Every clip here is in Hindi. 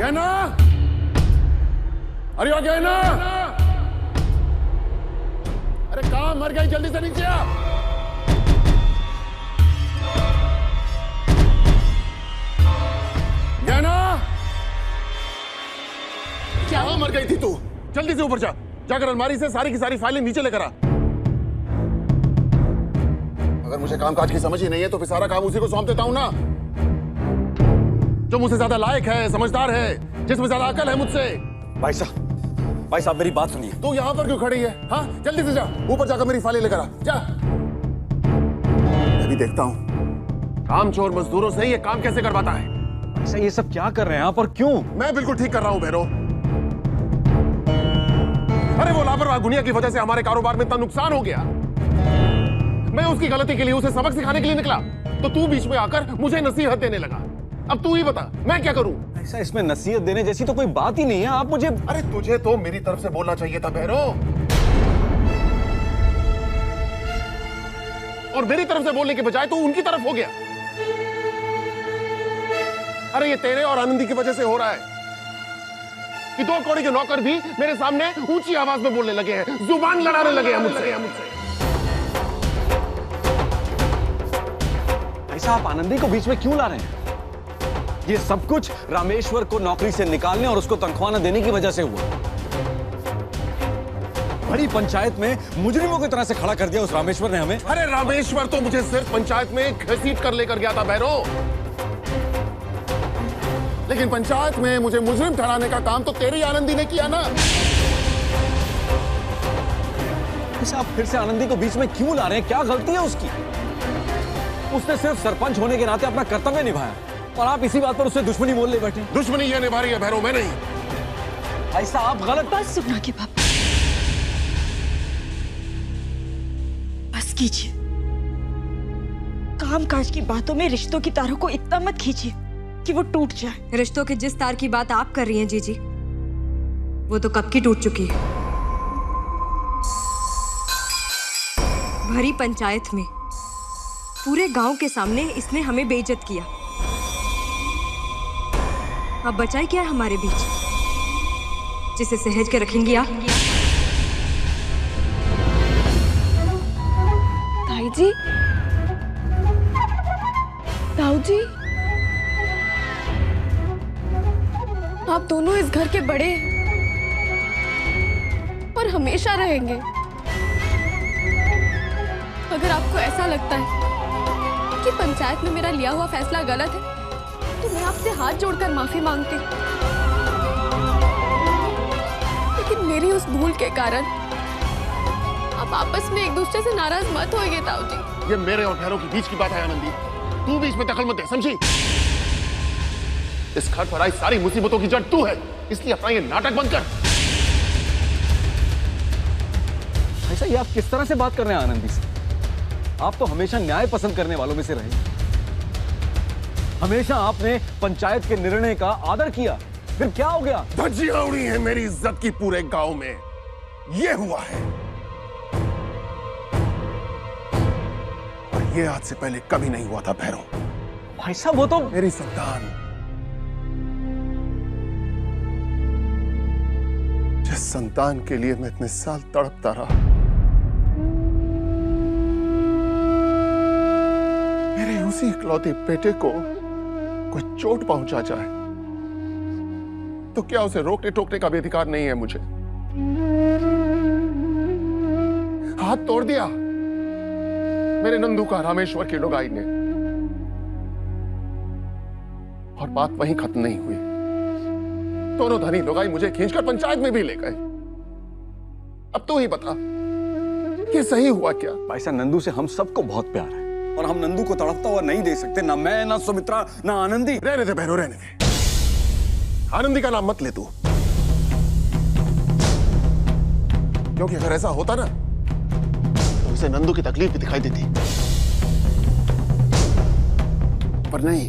गहना, अरे आ गहना, अरे कहां मर गई, जल्दी से नीचे आ। गहना, क्या मर गई थी तू? जल्दी से ऊपर जा, जाकर अलमारी से सारी की सारी फाइलें नीचे लेकर आ। अगर मुझे कामकाज की समझ ही नहीं है तो फिर सारा काम उसी को सौंप देता हूं ना, जो मुझसे ज्यादा लायक है, समझदार है, जिसमें ज्यादा अकल है मुझसे। भाई साहब मेरी बात सुनिए। तू यहाँ पर क्यों खड़ी है? हाँ, जल्दी से जा, ऊपर जाकर मेरी फाइलें लेकर आ, जा। मैं भी देखता हूँ कामचोर मजदूरों से ये काम कैसे करवाता है। भाई ये सब क्या कर रहे हैं आप और क्यों? मैं बिल्कुल ठीक कर रहा हूँ भैरो। अरे वो लापरवाह गुनिया की वजह से हमारे कारोबार में इतना नुकसान हो गया। मैं उसकी गलती के लिए उसे सबक सिखाने के लिए निकला, तो तू बीच में आकर मुझे नसीहत देने लगा। अब तू ही बता मैं क्या करूं? ऐसा इसमें नसीहत देने जैसी तो कोई बात ही नहीं है। आप मुझे अरे तुझे तो मेरी तरफ से बोलना चाहिए था भैरो, और मेरी तरफ से बोलने के बजाय तू उनकी तरफ हो गया। अरे ये तेरे और आनंदी की वजह से हो रहा है कि 2 कौड़ी के नौकर भी मेरे सामने ऊंची आवाज में बोलने लगे हैं, जुबान लड़ाने लगे हैं मुझसे। ऐसा आप आनंदी को बीच में क्यों ला रहे हैं? ये सब कुछ रामेश्वर को नौकरी से निकालने और उसको तनख्वाह न देने की वजह से हुआ। बड़ी पंचायत में मुजरिमों की तरह से खड़ा कर दिया उस रामेश्वर ने हमें। अरे रामेश्वर तो मुझे सिर्फ पंचायत में घसीट कर लेकर गया था भैरो, लेकिन पंचायत में मुझे मुजरिम ठहराने का काम तो तेरी आनंदी ने किया ना। ऐसा आप फिर से आनंदी को बीच में क्यों ला रहे हैं? क्या गलती है उसकी? उसने सिर्फ सरपंच होने के नाते अपना कर्तव्य निभाया और आप इसी बात पर उससे दुश्मनी बोल ले बैठे। दुश्मनी ये निभा रही है भैरो, मैं नहीं। ऐसा आप गलत बस सुना के पापा, बस कीजिए। कामकाज की बातों में रिश्तों की तारों को इतना मत खींचिए कि वो टूट जाए। रिश्तों के जिस तार की बात आप कर रही हैं जीजी, वो तो कब की टूट चुकी है। भरी पंचायत में पूरे गांव के सामने इसने हमें बेइज्जत किया। अब बचाई क्या है हमारे बीच जिसे सहेज के रखेंगी आप? ताई जी, ताऊ जी, आप दोनों इस घर के बड़े और हमेशा रहेंगे। अगर आपको ऐसा लगता है कि पंचायत में मेरा लिया हुआ फैसला गलत है तो मैं आपसे हाथ जोड़कर माफी मांगती, लेकिन मेरी उस भूल के कारण आप आपस में एक दूसरे से नाराज मत होइए ताऊ जी। ये मेरे और भैरो के बीच की बात है आनंदी, तू भी इसमें दखल मत दे, समझी? इस घर पर आई सारी मुसीबतों की जड़ तू है, इसलिए अपना ये नाटक बंद कर। ऐसा ये आप किस तरह से बात कर रहे हैं आनंदी से? आप तो हमेशा न्याय पसंद करने वालों में से रहे। हमेशा आपने पंचायत के निर्णय का आदर किया, फिर क्या हो गया? धज्जियां उड़ी है मेरी इज्जत की पूरे गांव में, ये हुआ है। और ये आज से पहले कभी नहीं हुआ था भैरो। भाई साहब वो तो मेरी संतान, जिस संतान के लिए मैं इतने साल तड़पता रहा, मेरे उसी इकलौते बेटे को कोई चोट पहुंचा जाए तो क्या उसे रोकने टोकने का भी अधिकार नहीं है मुझे? हाथ तोड़ दिया मेरे नंदू का रामेश्वर की लुगाई ने, और बात वहीं खत्म नहीं हुई। दोनों धनी लुगाई मुझे खींचकर पंचायत में भी ले गए। अब तू ही बता ये सही हुआ क्या? भाई साहब नंदू से हम सबको बहुत प्यार है और हम नंदू को तड़पता हुआ नहीं दे सकते, ना मैं, ना सुमित्रा, ना आनंदी। रहने दे बहनों, रहने दे। आनंदी का नाम मत ले तू, क्योंकि अगर ऐसा होता ना तो उसे नंदू की तकलीफ भी दिखाई देती, पर नहीं,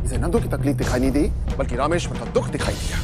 इसे नंदू की तकलीफ दिखाई नहीं दी बल्कि रामेश्वर का दुख दिखाई दिया।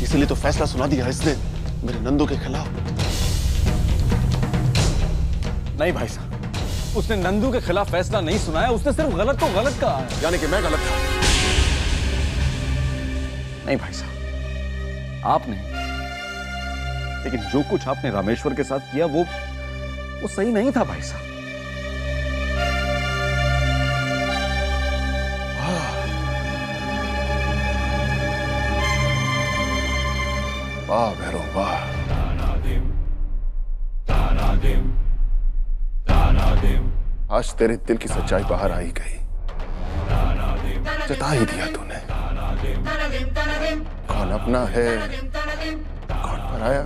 इसीलिए तो फैसला सुना दिया इसने मेरे नंदू के खिलाफ। नहीं भाई साहब, उसने नंदू के खिलाफ फैसला नहीं सुनाया, उसने सिर्फ गलत को गलत कहा है। यानी कि मैं गलत था? नहीं भाई साहब, आप नहीं, लेकिन जो कुछ आपने रामेश्वर के साथ किया वो सही नहीं था भाई साहब। वाह भैरव वाह। आज तेरे दिल की सच्चाई बाहर आई गई, जता ही दिया तूने। कौन अपना है कौन पराया।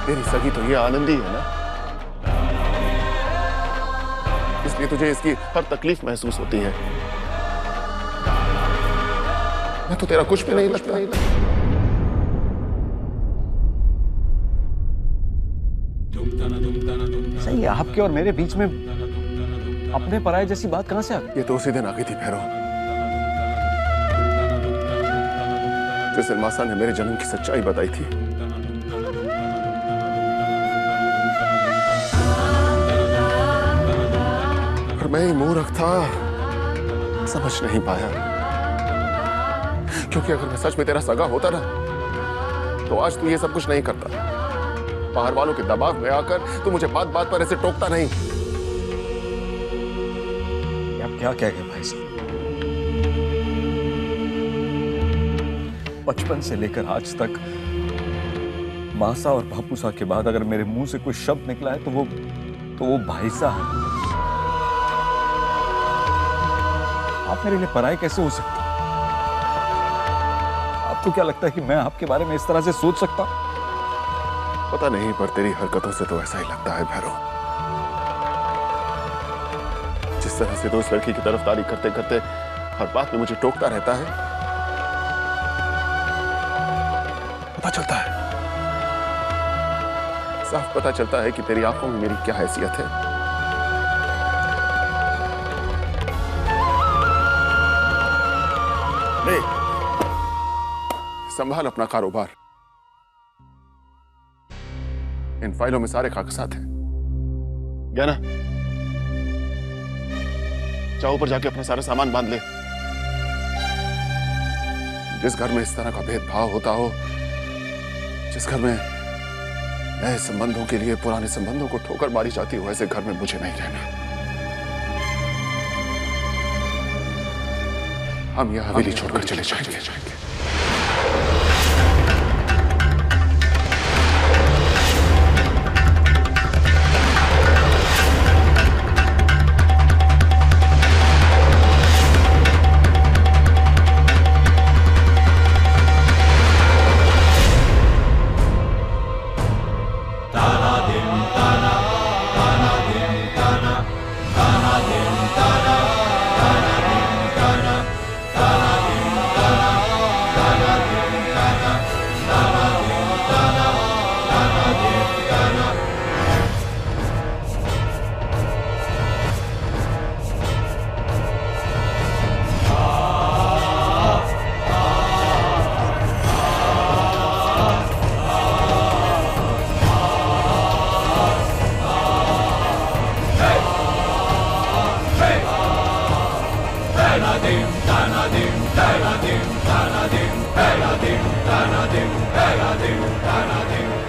तेरी सगी तो ये आनंदी है ना, इसलिए तुझे इसकी हर तकलीफ महसूस होती है। मैं तो तेरा कुछ भी नहीं लगता। सही है, आपके और मेरे बीच में अपने पराये जैसी बात कहां से आ गई? ये तो उसी दिन आ गई थी भैरव, जिस दिन मासा ने मेरे जन्म की सच्चाई बताई थी। और मैं ही मूर्ख था, समझ नहीं पाया। क्योंकि अगर मैं सच में तेरा सगा होता ना, तो आज तू ये सब कुछ नहीं करता। बाहर वालों के दबाव में आकर तू मुझे बात बात पर ऐसे टोकता नहीं। आप क्या कह गए भाई साहब? बचपन से लेकर आज तक मासा और बापूसा के बाद अगर मेरे मुंह से कोई शब्द निकला है तो वो भाई साहब है। आप मेरे लिए पराये कैसे हो सकते? आपको क्या लगता है कि मैं आपके बारे में इस तरह से सोच सकता? पता नहीं, पर तेरी हरकतों से तो ऐसा ही लगता है भैरव। जिस तरह से तो उस लड़की की तरफदारी करते करते हर बात में मुझे टोकता रहता है, पता चलता है, साफ पता चलता है कि तेरी आंखों में मेरी क्या हैसियत है। ले, संभाल अपना कारोबार। इन फाइलों में सारे कागजात हैं, क्या ना? जाओ ऊपर जाके अपना सारा सामान बांध ले। जिस घर में इस तरह का भेदभाव होता हो, जिस घर में नए संबंधों के लिए पुराने संबंधों को ठोकर मारी जाती हो, ऐसे घर में मुझे नहीं रहना। हम यह हवेली छोड़कर चले जाएंगे।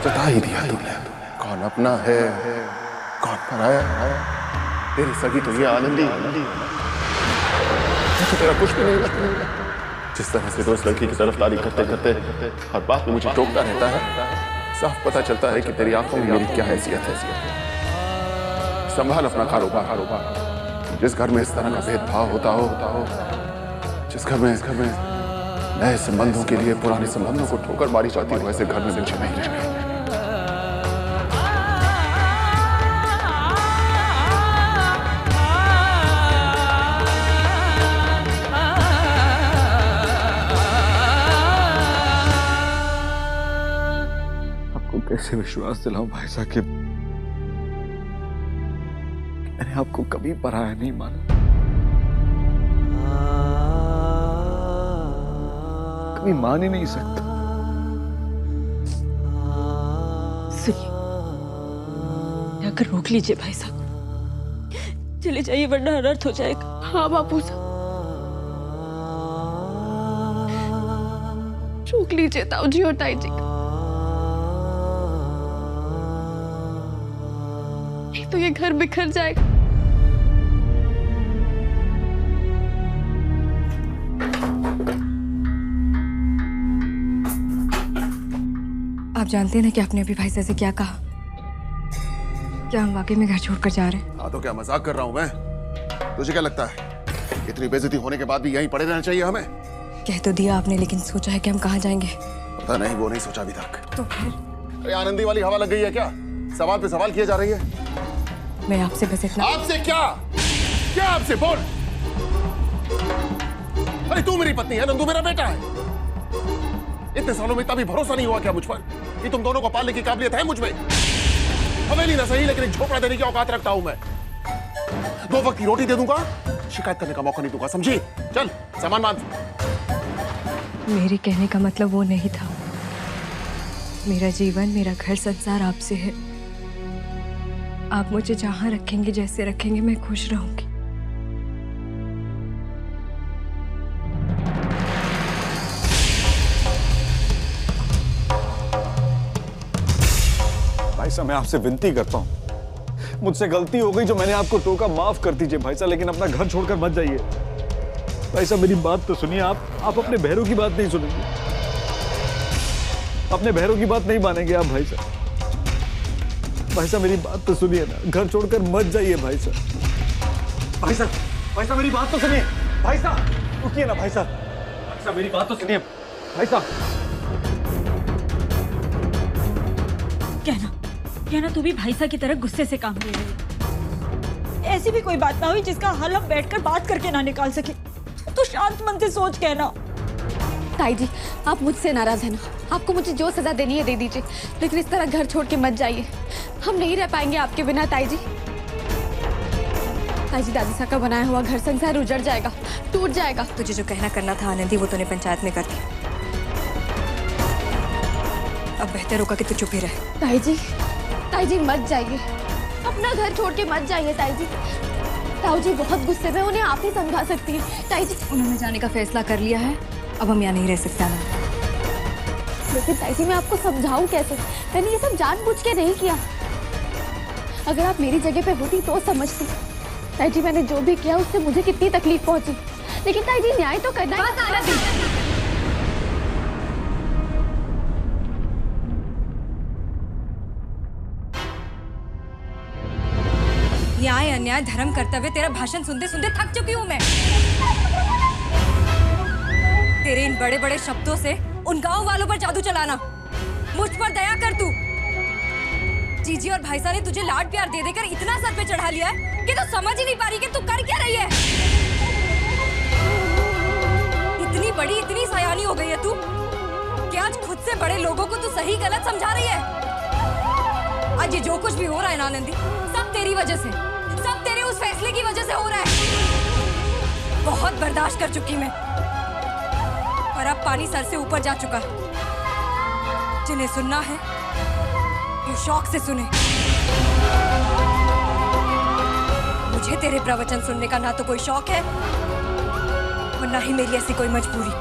जता ही दिया तुमने। कौन अपना है कौन पराया। तेरी सगी तो ये आनंदी है, तो तेरा कुछ भी नहीं लगता। जिस तरह से तो उस लड़की की तरफदारी करते करते हर बात में मुझे टोकता रहता है, साफ पता चलता है कि तेरी आंखों में मेरी क्या हैसियत है। संभाल अपना कारोबार। जिस घर में इस तरह का भेदभाव होता हो, जिस घर में नए संबंधों के लिए पुराने संबंधों को ठोकर मारी जाती हो, ऐसे घर में मुझे नहीं रहना। आपको कैसे विश्वास दिलाऊं भाई साहब कि मैंने आपको कभी पराया नहीं माना, कभी मान ही नहीं सकता। सुनिए, जाकर रोक लीजिए भाई साहब, चले जाइए वरना अनर्थ हो जाएगा। हाँ बापू साहब, रोक लीजिए ताऊ जी और ताई जी को। नहीं तो ये घर बिखर जाएगा। आप जानते हैं ना कि आपने अभी भाई से क्या कहा? क्या हम वाकई में घर छोड़कर जा रहे हैं? हाँ तो क्या मजाक कर रहा हूँ मैं? तुझे क्या लगता है इतनी बेइज्जती होने के बाद भी यहीं पड़े रहना चाहिए हमें? कह तो दिया आपने, लेकिन सोचा है कि हम कहाँ जाएंगे? पता नहीं, वो नहीं सोचा अभी तक। तो फिर अरे आनंदी वाली हवा लग गई है क्या? सवाल पे सवाल किए जा रही है। मैं आपसे बस इतना। आपसे क्या? क्या आपसे? बोल। अरे तू मेरी पत्नी है, नंदू मेरा बेटा है। इतने सालों में इतना भी भरोसा नहीं हुआ क्या मुझ पर कि तुम दोनों को पालने की काबिलियत है मुझ में? हवेली ना सही, लेकिन एक झोपड़ा देने की औकात रखता हूं मैं। 2 वक्त की रोटी दे दूंगा, शिकायत करने का मौका नहीं दूंगा, समझी? चल सामान बांध। मेरे कहने का मतलब वो नहीं था। मेरा जीवन, मेरा घर संसार आपसे है। आप मुझे जहां रखेंगे, जैसे रखेंगे, मैं खुश रहूंगी। भाई साहब, मैं आपसे विनती करता हूँ, मुझसे गलती हो गई जो मैंने आपको टोका, माफ कर दीजिए भाई साहब, लेकिन अपना घर छोड़कर मत जाइए। भाई साहब मेरी बात तो सुनिए, आप अपने बहरों की बात नहीं सुनेंगे, अपने बहरों की बात नहीं मानेंगे आप भाई साहब। भाई साहब मेरी बात तो सुनिए ना, घर छोड़कर मत जाइए भाई साहब। भाई साहब, भाई साहब मेरी बात तो सुनिए, भाई साहब रुकिए ना भाई साहब, भाई साहब मेरी बात तो सुनिए भाई साहब। कहना तू भी भाई साहब की तरह गुस्से से काम ले रही है। ऐसी भी कोई बात ना हुई जिसका हल हम बैठकर बात करके ना निकाल सके। तो शांत मन से सोच कहना। ताई जी, आप मुझसे नाराज है ना? आपको मुझे जो सजा देनी है दे दीजिए, लेकिन इस तरह घर छोड़ के मत जाइए। हम नहीं रह पाएंगे आपके बिना ताई जी। ताई जी, दादी साहब का बनाया हुआ घर संसार उजड़ जाएगा, टूट जाएगा। तुझे जो कहना करना था आनंदी, वो तूने पंचायत में कर दी। अब बेहतर होगा कि तू चुप ही रहे। ताई जी मत जाइए, अपना घर छोड़ के मत जाइए ताई जी। ताऊ जी बहुत गुस्से में, उन्हें आप ही समझा सकती हैं। ताई जी, उन्होंने जाने का फैसला कर लिया है, अब हम यहाँ नहीं रह सकते आनंद। लेकिन ताई जी मैं आपको समझाऊं कैसे? मैंने ये सब जानबूझ के नहीं किया। अगर आप मेरी जगह पे होती तो समझती। ताई जी मैंने जो भी किया उससे मुझे कितनी तकलीफ पहुंची, लेकिन ताई जी न्याय तो करना है। न्याय अन्याय धर्म कर्तव्य, तेरा भाषण सुनते सुनते थक चुकी हूँ मैं। तेरे इन बड़े बड़े शब्दों से उन गांव वालों पर जादू चलाना, मुझ पर दया कर तू। जीजी और भाईसा ने तुझे लाड प्यार दे देकर इतना सर पे चढ़ा लिया है कि तू समझ ही नहीं पा रही कि तू कर क्या रही है। इतनी बड़ी, इतनी सयानी हो गई है तू कि आज खुद से बड़े लोगों को तू सही गलत समझा रही है। आज ये जो कुछ भी हो रहा है ना आनंदी, सब तेरी वजह से, सब तेरे उस फैसले की वजह से हो रहा है। बहुत बर्दाश्त कर चुकी मैं, पर अब पानी सर से ऊपर जा चुका। जिन्हें सुनना है ये शौक से सुने। मुझे तेरे प्रवचन सुनने का ना तो कोई शौक है और ना ही मेरी ऐसी कोई मजबूरी।